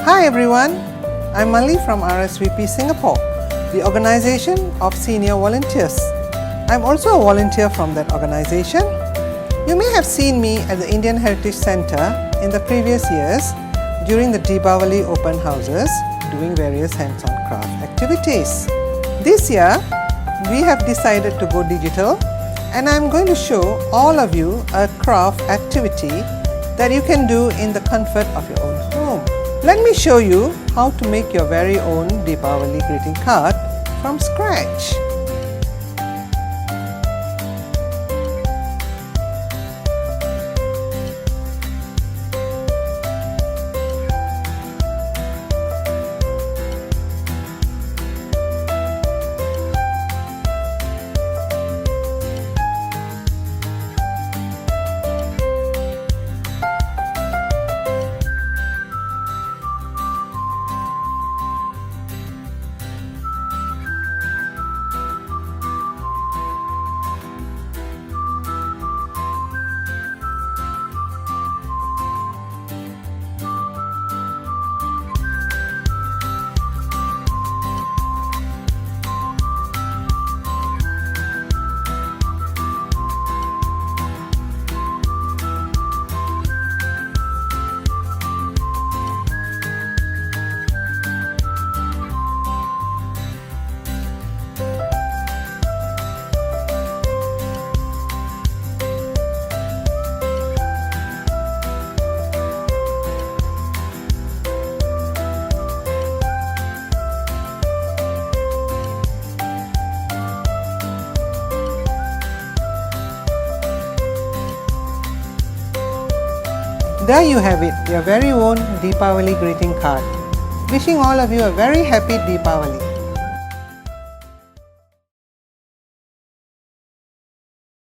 Hi everyone, I'm Mali from RSVP Singapore, the organization of senior volunteers. I'm also a volunteer from that organization. You may have seen me at the Indian Heritage Center in the previous years during the Deepavali open houses doing various hands-on craft activities. This year, we have decided to go digital and I'm going to show all of you a craft activity that you can do in the comfort of your own home. Let me show you how to make your very own Deepavali greeting card from scratch. There you have it, your very own Deepavali greeting card. Wishing all of you a very happy Deepavali.